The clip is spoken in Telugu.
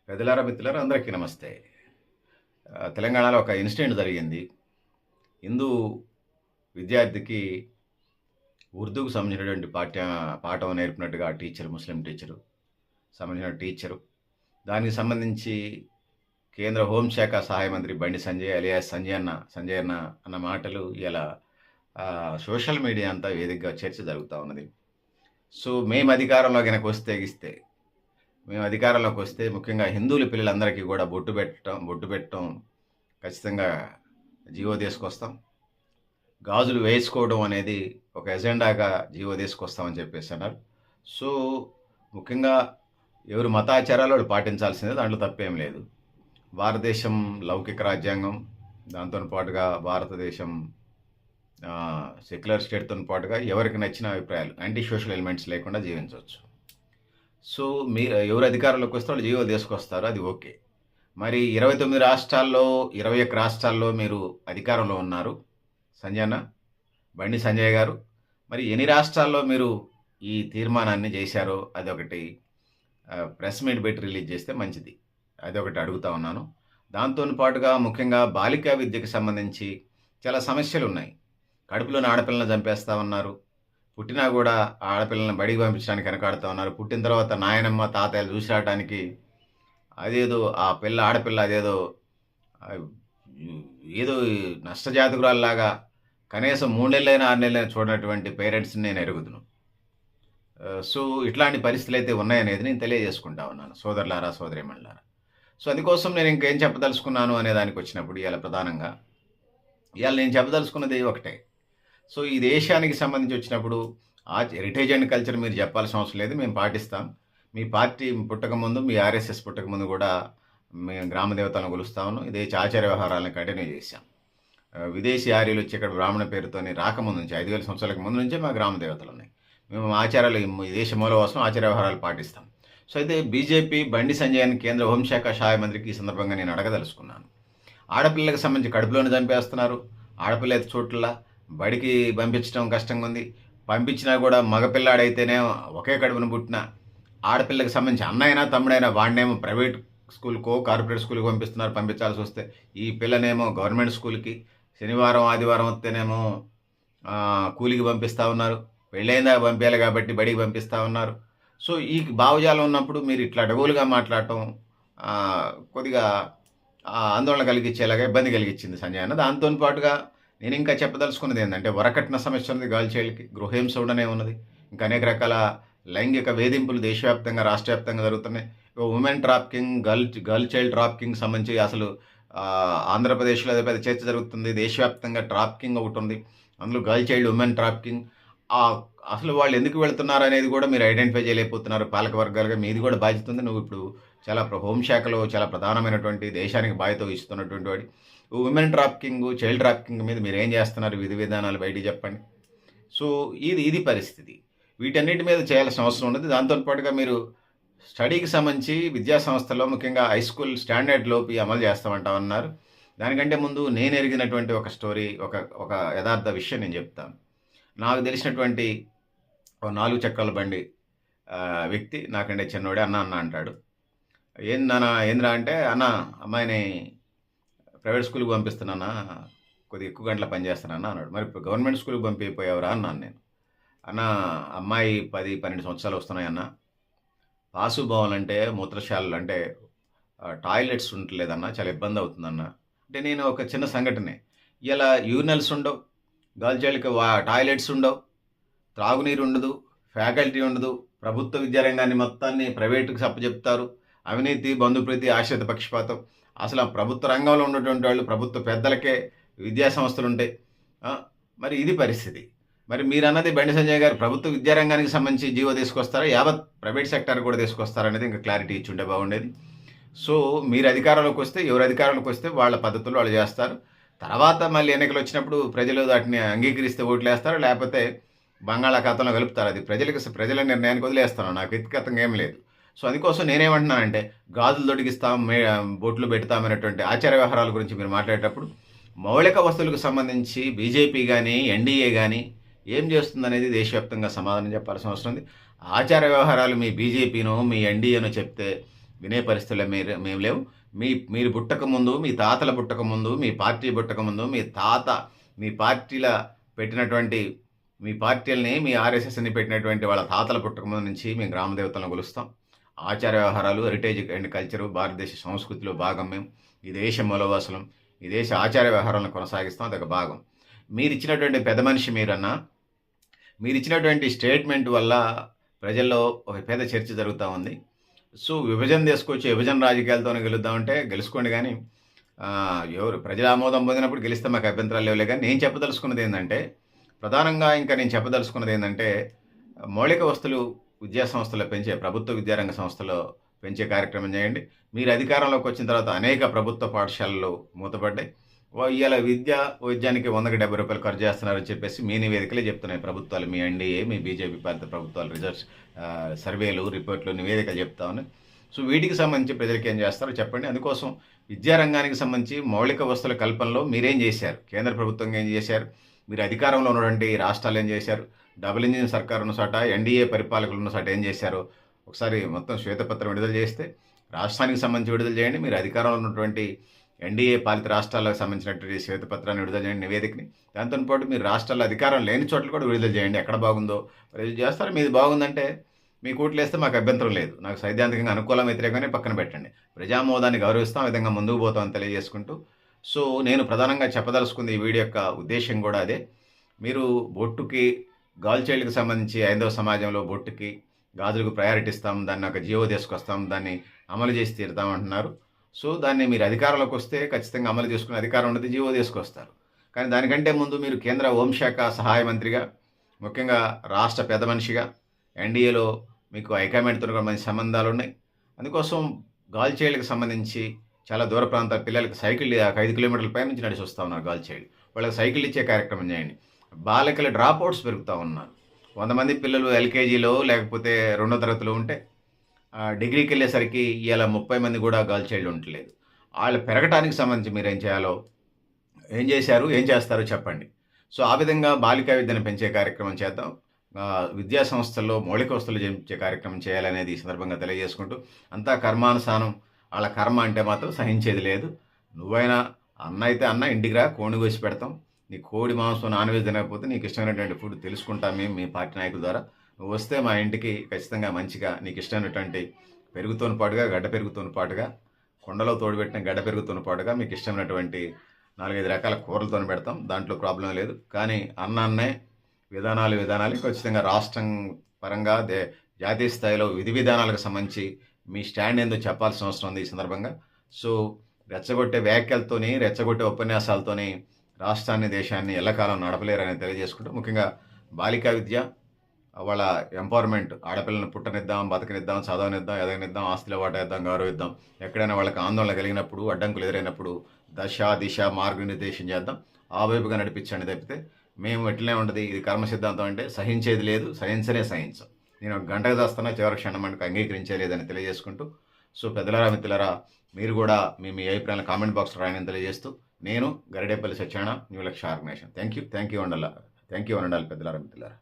పెద్దలారా, మిత్రులారా అందరికీ నమస్తే. తెలంగాణలో ఒక ఇన్సిడెంట్ జరిగింది. హిందూ విద్యార్థికి ఉర్దూకు సంబంధించినటువంటి పాఠం నేర్పినట్టుగా ముస్లిం టీచరు సంబంధించిన టీచరు. దానికి సంబంధించి కేంద్ర హోంశాఖ సహాయ మంత్రి బండి సంజయ్ అలియాస్ సంజయ్ అన్న అన్న మాటలు ఇలా సోషల్ మీడియా అంతా వేదికగా చర్చ జరుగుతూ ఉన్నది. సో మేము అధికారంలో గనక వస్తే ముఖ్యంగా హిందువుల పిల్లలందరికీ కూడా బొట్టు పెట్టడం ఖచ్చితంగా జీవో తీసుకొస్తాం. గాజులు వేసుకోవడం అనేది ఒక ఎజెండాగా జీవో తీసుకొస్తామని చెప్పేసి అన్నారు. సో ముఖ్యంగా ఎవరు మతాచారాలు వాళ్ళు పాటించాల్సిందే, దాంట్లో తప్పేం లేదు. భారతదేశం లౌకిక రాజ్యాంగం, దాంతో పాటుగా భారతదేశం సెక్యులర్ స్టేట్తో పాటుగా ఎవరికి నచ్చిన అభిప్రాయాలు యాంటీ సోషల్ ఎలిమెంట్స్ లేకుండా జీవించవచ్చు. సో మీరు ఎవరు అధికారంలోకి వస్తే వాళ్ళు జీవో తీసుకొస్తారు, అది ఓకే. మరి 29 రాష్ట్రాల్లో 21 రాష్ట్రాల్లో మీరు అధికారంలో ఉన్నారు బండి సంజయ్ గారు. మరి ఎన్ని రాష్ట్రాల్లో మీరు ఈ తీర్మానాన్ని చేశారో అదొకటి ప్రెస్ మీట్ పెట్టి రిలీజ్ చేస్తే మంచిది. అదొకటి అడుగుతా ఉన్నాను. దాంతో పాటుగా ముఖ్యంగా బాలికా విద్యకు సంబంధించి చాలా సమస్యలు ఉన్నాయి. కడుపులోని ఆడపిల్లని చంపేస్తా ఉన్నారు. పుట్టినా కూడా ఆడపిల్లల్ని బడికి పంపించడానికి వెనకాడుతూ ఉన్నారు. పుట్టిన తర్వాత నాయనమ్మ తాతయ్యలు చూసి రావడానికి అదేదో ఆ ఆడపిల్ల అదేదో ఏదో నష్టజాతకురాల్లాగా కనీసం 3 నెలలైనా 6 నెలలైనా చూడనటువంటి పేరెంట్స్ని నేను ఎరుగుదును. సో ఇట్లాంటి పరిస్థితులు అయితే ఉన్నాయనేది నేను తెలియజేసుకుంటా ఉన్నాను, సోదరులారా సోదరీమణులారా. సో అందుకోసం నేను ఇంకేం చెప్పదలుచుకున్నాను అనే దానికి వచ్చినప్పుడు ఇవాళ నేను చెప్పదలుచుకున్నది ఒకటే. సో ఈ దేశానికి సంబంధించి వచ్చినప్పుడు హెరిటేజ్ అండ్ కల్చర్ మీరు చెప్పాల్సిన అవసరం లేదు, మేము పాటిస్తాం. మీ పార్టీ పుట్టకముందు, మీ ఆర్ఎస్ఎస్ పుట్టకముందు కూడా మేము గ్రామ దేవతలను కొలుస్తా ఉన్నాం. ఇదే ఆచార వ్యవహారాలను కంటిన్యూ చేశాం. విదేశీ ఆర్యులు వచ్చి ఇక్కడ బ్రాహ్మణ పేరుతోని రాకముందు నుంచి 5,000 సంవత్సరాలకు ముందు నుంచే మా గ్రామ దేవతలు ఉన్నాయి. మేము ఆచారాలు ఈ దేశ మూలవాసం ఆచార వ్యవహారాలు పాటిస్తాం. సో అయితే బీజేపీ బండి సంజయ్ కేంద్ర హోంశాఖ సహాయ మంత్రికి ఈ సందర్భంగా నేను అడగదలుచుకున్నాను. ఆడపిల్లలకు సంబంధించి కడుపులోని చంపేస్తున్నారు. ఆడపిల్ల అయితే చోట్ల బడికి పంపించడం కష్టంగా ఉంది. పంపించినా కూడా మగపిల్లాడైతేనే ఒకే కడుపున పుట్టిన ఆడపిల్లకి సంబంధించి అన్నైనా తమ్ముడైనా వాడినేమో ప్రైవేట్ స్కూల్కో కార్పొరేట్ స్కూల్కి పంపించాల్సి వస్తే, ఈ పిల్లనేమో గవర్నమెంట్ స్కూల్కి శనివారం ఆదివారం వస్తేనేమో కూలికి పంపిస్తూ ఉన్నారు. పెళ్ళైందా పంపించాలి కాబట్టి బడికి పంపిస్తూ ఉన్నారు. సో ఈ భావజాలం ఉన్నప్పుడు మీరు ఇట్లా అడగోలుగా మాట్లాడటం కొద్దిగా ఆందోళన కలిగించేలాగా ఇబ్బంది కలిగించింది సంజయ్ అన్న. దాంతో పాటుగా నేను ఇంకా చెప్పదలుచుకున్నది ఏంటంటే, వరకట్న సమస్య ఉంది, గర్ల్ చైల్డ్కి గృహహింస ఉండనే ఉన్నది. ఇంకా అనేక రకాల లైంగిక వేధింపులు దేశవ్యాప్తంగా రాష్ట్రవ్యాప్తంగా జరుగుతున్నాయి. Women trafficking, girl child trafficking సంబంధించి అసలు ఆంధ్రప్రదేశ్లో అదే పెద్ద చర్చ జరుగుతుంది. దేశవ్యాప్తంగా ట్రాఫికింగ్ ఒకటి ఉంది, అందులో గర్ల్ చైల్డ్ ఉమెన్ ట్రాఫికింగ్. అసలు వాళ్ళు ఎందుకు వెళుతున్నారు అనేది కూడా మీరు ఐడెంటిఫై చేయలేకపోతున్నారు. పాలక వర్గాలుగా మీది కూడా బాధ్యత ఉంది. నువ్వు ఇప్పుడు చాలా హోంశాఖలో చాలా ప్రధానమైనటువంటి దేశానికి బాధ్యత ఇస్తున్నటువంటి వాడి ఉమెన్ ట్రాఫికింగ్, చైల్డ్ ట్రాఫికింగ్ మీద మీరు ఏం చేస్తున్నారు, విధి విధానాలు బయటికి చెప్పండి. సో ఇది పరిస్థితి. వీటన్నిటి మీద చేయాల్సిన అవసరం ఉన్నది. దాంతోపాటుగా మీరు స్టడీకి సంబంధించి విద్యా సంస్థల్లో ముఖ్యంగా హై స్కూల్ స్టాండర్డ్ లోపి అమలు చేస్తామంటా ఉన్నారు. దానికంటే ముందు నేను ఎరిగినటువంటి ఒక స్టోరీ, ఒక యథార్థ విషయం నేను చెప్తాను. నాకు తెలిసినటువంటి 4 చక్రాల బండి వ్యక్తి నాకంటే చిన్నోడే అన్న అంటాడు. ఏంద్రా అంటే, అన్న అమ్మాయిని ప్రైవేట్ స్కూల్కి పంపిస్తున్నానా, కొద్దిగా ఎక్కువ గంటల పని చేస్తానన్నా అన్నాడు. మరి గవర్నమెంట్ స్కూల్కి పంపిపోయావురా అన్నాను నేను. అన్న అమ్మాయి 10-12 సంవత్సరాలు వస్తున్నాయన్న, పాసు పోవాలంటే మూత్రశాలలు అంటే టాయిలెట్స్ ఉండలేదన్న, చాలా ఇబ్బంది అవుతుందన్న. అంటే నేను ఒక చిన్న సంఘటనే, ఇలా యూరినల్స్ ఉండవు, గర్ల్ చైల్డ్కి టాయిలెట్స్ ఉండవు, త్రాగునీరు ఉండదు, ఫ్యాకల్టీ ఉండదు, ప్రభుత్వ విద్యారంగాన్ని మొత్తాన్ని ప్రైవేటుకి అప్పచెప్తారు, అవినీతి, బంధుప్రీతి, ఆశ్రిత పక్షపాతం. అసలు ఆ ప్రభుత్వ రంగంలో ఉన్నటువంటి వాళ్ళు, ప్రభుత్వ పెద్దలకే విద్యా సంస్థలు ఉంటాయి. మరి ఇది పరిస్థితి. మరి మీరు అన్నది బండి సంజయ్ గారు ప్రభుత్వ విద్యారంగానికి సంబంధించి జీవో తీసుకొస్తారా, యావత్ ప్రైవేట్ సెక్టర్ కూడా తీసుకొస్తారనేది ఇంకా క్లారిటీ ఇచ్చుంటే బాగుండేది. సో మీరు అధికారంలోకి వస్తే, ఎవరు అధికారంలోకి వస్తే వాళ్ళ పద్ధతులు వాళ్ళు చేస్తారు. తర్వాత మళ్ళీ ఎన్నికలు వచ్చినప్పుడు ప్రజలు వాటిని అంగీకరిస్తే ఓట్లు వేస్తారు, లేకపోతే బంగాళాఖాతంలో కలుపుతారు. అది ప్రజల నిర్ణయానికి వదిలేస్తాను, నాకు వ్యక్తిగతంగా ఏం లేదు. సో అందుకోసం నేనేమంటున్నానంటే, గాజులు తొడిగిస్తాం, బొట్లు పెడతామనేటువంటి ఆచార వ్యవహారాల గురించి మీరు మాట్లాడేటప్పుడు మౌలిక వస్తువులకు సంబంధించి బీజేపీ కానీ ఎన్డీఏ కానీ ఏం చేస్తుందనేది దేశవ్యాప్తంగా సమాధానం చెప్పాల్సిన అవసరం ఉంది. ఆచార వ్యవహారాలు మీ బీజేపీనో మీ ఎన్డీఏనో చెప్తే వినే పరిస్థితుల్లో మేము లేవు. మీరు పుట్టక ముందు, మీ తాతల పుట్టక ముందు, మీ పార్టీ పుట్టక ముందు, మీ పార్టీల పెట్టినటువంటి మీ పార్టీలని, మీ ఆర్ఎస్ఎస్‌ని పెట్టినటువంటి వాళ్ళ తాతల పుట్టక ముందు నుంచి మేము గ్రామ దేవతలను కొలుస్తాం. ఆచార వ్యవహారాలు, హెరిటేజ్ అండ్ కల్చరు భారతదేశ సంస్కృతిలో భాగం మేము. ఈ దేశ మూలవాసులం. ఈ దేశ ఆచార వ్యవహారాలను కొనసాగిస్తాం. అదొక భాగం. మీరిచ్చినటువంటి పెద్ద మనిషి మీరన్నా, మీరిచ్చినటువంటి స్టేట్మెంట్ వల్ల ప్రజల్లో ఒక పెద్ద చర్చ జరుగుతూ ఉంది. సో విభజన తీసుకొచ్చి విభజన రాజకీయాలతోనే గెలుద్దామంటే గెలుచుకోండి కానీ ఎవరు ప్రజల ఆమోదం పొందినప్పుడు గెలిస్తే మాకు అభ్యంతరాలు లేవులే. కానీ నేను చెప్పదలుచుకున్నది ఏంటంటే, ప్రధానంగా ఇంకా నేను చెప్పదలుచుకున్నది ఏంటంటే, మౌలిక వస్తువులు విద్యా సంస్థలో పెంచే, ప్రభుత్వ విద్యారంగ సంస్థలో పెంచే కార్యక్రమం చేయండి. మీరు అధికారంలోకి వచ్చిన తర్వాత అనేక ప్రభుత్వ పాఠశాలలు మూతపడ్డాయి. ఇవాళ వైద్యానికి 100కి 70 రూపాయలు ఖర్చు చేస్తున్నారని చెప్పేసి మీ నివేదికలే చెప్తున్నాయి ప్రభుత్వాలు. మీ ఎన్డీఏ, మీ బీజేపీ పాలిత ప్రభుత్వాలు రిజల్ట్స్, సర్వేలు, రిపోర్ట్లు, నివేదికలు చెప్తా ఉన్నాయి. సో వీటికి సంబంధించి ప్రజలకు ఏం చేస్తారో చెప్పండి. అందుకోసం విద్యారంగానికి సంబంధించి మౌలిక వస్తువుల కల్పనలో మీరేం చేశారు? కేంద్ర ప్రభుత్వం ఏం చేశారు? మీరు అధికారంలో ఉన్నటువంటి రాష్ట్రాలు ఏం చేశారు? డబుల్ ఇంజిన్ సర్కార్ ఉన్న చోట, ఎన్డీఏ పరిపాలకులు ఉన్న చోట ఏం చేశారో ఒకసారి మొత్తం శ్వేతపత్రం విడుదల చేస్తే, రాష్ట్రానికి సంబంధించి విడుదల చేయండి. మీరు అధికారంలో ఉన్నటువంటి ఎన్డీఏ పాలిత రాష్ట్రాలకు సంబంధించినటువంటి శ్వేతపత్రాన్ని విడుదల చేయండి, నివేదికని. దాంతో పాటు మీరు రాష్ట్రాల్లో అధికారం లేని చోట్ల కూడా విడుదల చేయండి. ఎక్కడ బాగుందో ప్రజలు చేస్తారు. మీది బాగుందంటే మీ కూట్లేస్తే మాకు అభ్యంతరం లేదు. నాకు సైద్ధాంతికంగా అనుకూలం, వ్యతిరేకమే పక్కన పెట్టండి. ప్రజామోదాన్ని గౌరవిస్తాం, ఆ విధంగా ముందుకు పోతామని తెలియజేసుకుంటూ, సో నేను ప్రధానంగా చెప్పదలుచుకుంది ఈ వీడియో యొక్క ఉద్దేశం కూడా అదే. మీరు బొట్టుకి, గాల్చైల్డ్కి సంబంధించి హైందవ సమాజంలో బొట్టుకి, గాజులకు ప్రయారిటీ ఇస్తాం, దాన్ని ఒక జీవో తీసుకొస్తాం, దాన్ని అమలు చేసి తీరుతాం అంటున్నారు. సో దాన్ని మీరు అధికారంలోకి వస్తే ఖచ్చితంగా అమలు చేసుకునే అధికారం ఉన్నది, జీవో తీసుకొస్తారు. కానీ దానికంటే ముందు మీరు కేంద్ర హోంశాఖ సహాయ మంత్రిగా, ముఖ్యంగా రాష్ట్ర పెద్ద మనిషిగా, ఎన్డీఏలో మీకు హైకమాండ్తో కూడా మంచి సంబంధాలు ఉన్నాయి. అందుకోసం గాల్చైల్డ్కి సంబంధించి చాలా దూర ప్రాంతాల పిల్లలకి సైకిల్ 5 కిలోమీటర్ల పై నుంచి నడిచి వస్తూ ఉన్నారు గాల్చైల్డ్. వాళ్ళకి సైకిల్ ఇచ్చే కార్యక్రమం చేయండి. బాలికల డ్రాప్అవుట్స్ పెరుగుతూ ఉన్నారు. 100 మంది పిల్లలు ఎల్కేజీలో లేకపోతే 2వ తరగతిలో ఉంటే డిగ్రీకి వెళ్ళేసరికి ఇలా 30 మంది కూడా గాల్చైల్డ్ ఉండట్లేదు. వాళ్ళు పెరగటానికి సంబంధించి మీరు ఏం చేశారు, ఏం చేస్తారో చెప్పండి. సో ఆ విధంగా బాలికా విద్యను పెంచే కార్యక్రమం చేద్దాం. విద్యా సంస్థల్లో మౌలిక వస్తువులు పెంచే కార్యక్రమం చేయాలనేది ఈ సందర్భంగా తెలియజేసుకుంటూ, అంతా కర్మానుసారం, వాళ్ళ కర్మ అంటే మాత్రం సహించేది లేదు. నువ్వైనా అన్న అయితే అన్న, ఇంటికి రా, కోడిని కోసి పెడతాం. నీ కోడి మాంసం, నాన్ వెజ్ తినకపోతే నీకు ఇష్టమైనటువంటి ఫుడ్ తెలుసుకుంటాం మేము, మీ పార్టీ నాయకుల ద్వారా. నువ్వు వస్తే మా ఇంటికి ఖచ్చితంగా మంచిగా నీకు ఇష్టమైనటువంటి పెరుగుతోని పాటుగా, గడ్డ పెరుగుతోని పాటుగా, కొండలో తోడుపెట్టిన గడ్డ పెరుగుతోని పాటుగా మీకు ఇష్టమైనటువంటి 4-5 రకాల కూరలతో పెడతాం. దాంట్లో ప్రాబ్లం లేదు. కానీ అన్నాన్నే విధానాలు ఖచ్చితంగా రాష్ట్రం పరంగా, జాతీయ స్థాయిలో విధి విధానాలకు సంబంధించి మీ స్టాండ్ ఏందో చెప్పాల్సిన అవసరం ఉంది ఈ సందర్భంగా. సో రెచ్చగొట్టే వ్యాఖ్యలతోని, రెచ్చగొట్టే ఉపన్యాసాలతోని రాష్ట్రాన్ని, దేశాన్ని ఎల్లకాలం నడపలేరని తెలియజేసుకుంటూ, ముఖ్యంగా బాలికా విద్య, వాళ్ళ ఎంపవర్మెంట్, ఆడపిల్లని పుట్టనిద్దాం, బతకనిద్దాం, చదవనిద్దాం, ఎదగనిద్దాం, ఆస్తిలో వాటేద్దాం, గౌరవిద్దాం. ఎక్కడైనా వాళ్ళకి ఆందోళన కలిగినప్పుడు, అడ్డంకులు ఎదురైనప్పుడు దిశ మార్గనిర్దేశం చేద్దాం. ఆ వైపుగా నడిపించండి తప్పితే మేము ఎట్లనే ఉండదు. ఇది కర్మ సిద్ధాంతం అంటే సహించేది లేదు, సహించం. నేను ఒక గంటకు చేస్తున్నా, చివరి క్షణం మనకు అంగీకరించలేదని తెలియజేసుకుంటూ, సో పెద్దలారా, మిత్రులారా, మీరు కూడా మీ అభిప్రాయాలను కామెంట్ బాక్స్లో రాయని తెలియజేస్తూ, నేను గరిడేపల్లి సత్యనారాయణ, న్యూ లక్ష్య ఆర్గనైజేషన్. థ్యాంక్ యూ ఉండాలి పెద్దలారా, మిత్రులారా.